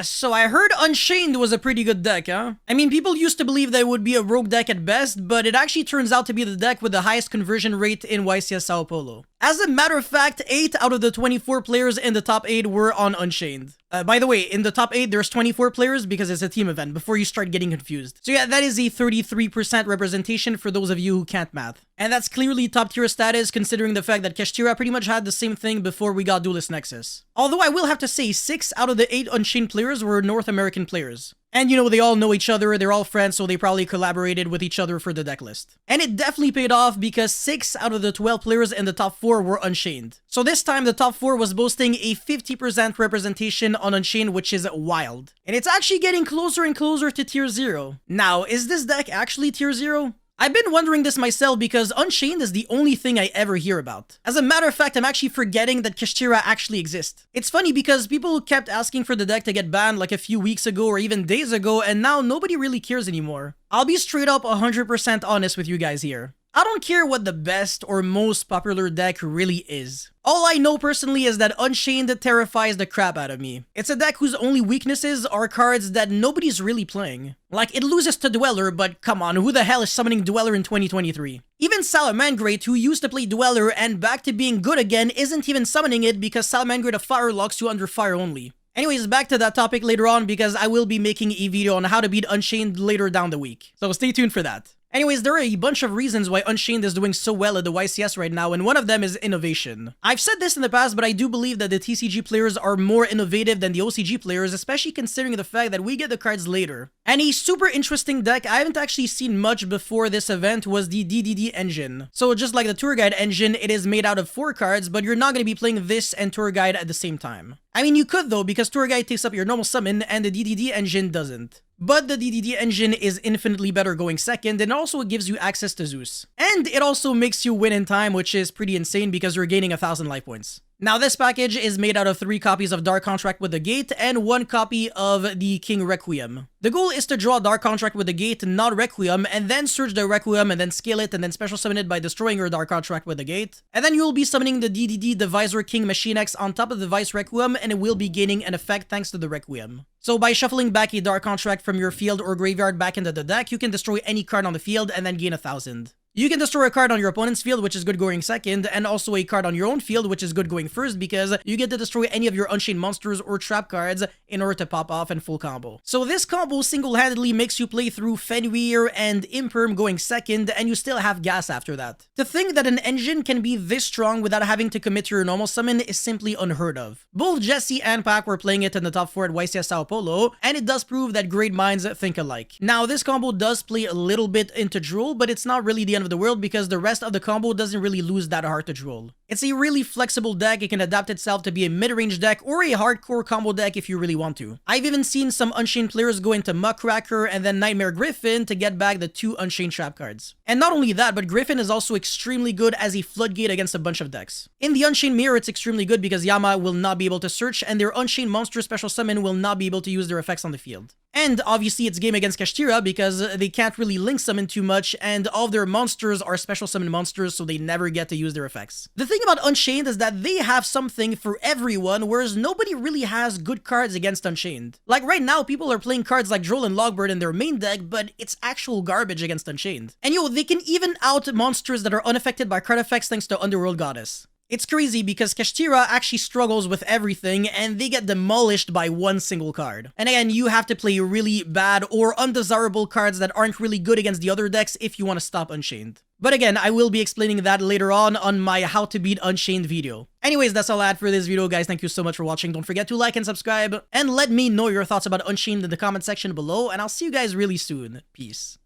So I heard Unchained was a pretty good deck, huh? I mean, people used to believe that it would be a rogue deck at best, but it actually turns out to be the deck with the highest conversion rate in YCS Sao Paulo. As a matter of fact, 8 out of the 24 players in the top 8 were on Unchained. By the way, in the top 8, there's 24 players because it's a team event, before you start getting confused. So yeah, that is a 33% representation for those of you who can't math. And that's clearly top tier status considering the fact that Kashtira pretty much had the same thing before we got Duelist Nexus. Although I will have to say, 6 out of the 8 Unchained players were North American players. And you know, they all know each other, they're all friends, so they probably collaborated with each other for the deck list. And it definitely paid off because 6 out of the 12 players in the top 4 were Unchained. So this time, the top 4 was boasting a 50% representation on Unchained, which is wild. And it's actually getting closer and closer to tier 0. Now, is this deck actually tier 0? I've been wondering this myself because Unchained is the only thing I ever hear about. As a matter of fact, I'm actually forgetting that Kashtira actually exists. It's funny because people kept asking for the deck to get banned like a few weeks ago or even days ago, and now nobody really cares anymore. I'll be straight up 100% honest with you guys here. I don't care what the best or most popular deck really is. All I know personally is that Unchained terrifies the crap out of me. It's a deck whose only weaknesses are cards that nobody's really playing. Like, it loses to Dweller, but come on, who the hell is summoning Dweller in 2023? Even Salamangreat, who used to play Dweller and back to being good again, isn't even summoning it because Salamangreat Fire locks you under fire only. Anyways, back to that topic later on because I will be making a video on how to beat Unchained later down the week. So stay tuned for that. Anyways, there are a bunch of reasons why Unchained is doing so well at the YCS right now, and one of them is innovation. I've said this in the past, but I do believe that the TCG players are more innovative than the OCG players, especially considering the fact that we get the cards later. And a super interesting deck I haven't actually seen much before this event was the DDD engine. So just like the Tour Guide engine, it is made out of 4 cards, but you're not going to be playing this and Tour Guide at the same time. I mean, you could though, because Tour Guide takes up your normal summon and the DDD engine doesn't. But the DDD engine is infinitely better going second, and also it gives you access to Zeus. And it also makes you win in time, which is pretty insane because you're gaining 1,000 life points. Now, this package is made out of 3 copies of Dark Contract with the Gate and 1 copy of the King Requiem. The goal is to draw Dark Contract with the Gate, not Requiem, and then search the Requiem and then scale it and then special summon it by destroying your Dark Contract with the Gate. And then you'll be summoning the DDD Divisor King Machine X on top of the Vice Requiem, and it will be gaining an effect thanks to the Requiem. So by shuffling back a Dark Contract from your field or graveyard back into the deck, you can destroy any card on the field and then gain 1,000. You can destroy a card on your opponent's field, which is good going second, and also a card on your own field, which is good going first, because you get to destroy any of your Unchained monsters or trap cards in order to pop off and full combo. So this combo single-handedly makes you play through Fenrir and Imperm going second, and you still have gas after that. To think that an engine can be this strong without having to commit to your normal summon is simply unheard of. Both Jesse and Pac were playing it in the top 4 at YCS Sao Paulo, and it does prove that great minds think alike. Now, this combo does play a little bit into Drool, but it's not really the end of the world because the rest of the combo doesn't really lose that hard to Drool. It's a really flexible deck. It can adapt itself to be a mid-range deck or a hardcore combo deck if you really want to. I've even seen some Unchained players go into Muckracker and then Nightmare Griffin to get back the 2 Unchained trap cards. And not only that, but Griffin is also extremely good as a floodgate against a bunch of decks. In the Unchained Mirror, it's extremely good because Yama will not be able to search and their Unchained monster special summon will not be able to use their effects on the field. And obviously it's game against Kashtira because they can't really link summon too much and all of their monsters are special summon monsters, so they never get to use their effects. The thing about Unchained is that they have something for everyone, whereas nobody really has good cards against Unchained. Like right now, people are playing cards like Droll and Logbird in their main deck, but it's actual garbage against Unchained. And they can even out monsters that are unaffected by card effects thanks to Underworld Goddess. It's crazy because Kashtira actually struggles with everything and they get demolished by 1 single card. And again, you have to play really bad or undesirable cards that aren't really good against the other decks if you want to stop Unchained. But again, I will be explaining that later on my How to Beat Unchained video. Anyways, that's all I had for this video, guys. Thank you so much for watching. Don't forget to like and subscribe, and let me know your thoughts about Unchained in the comment section below, and I'll see you guys really soon. Peace.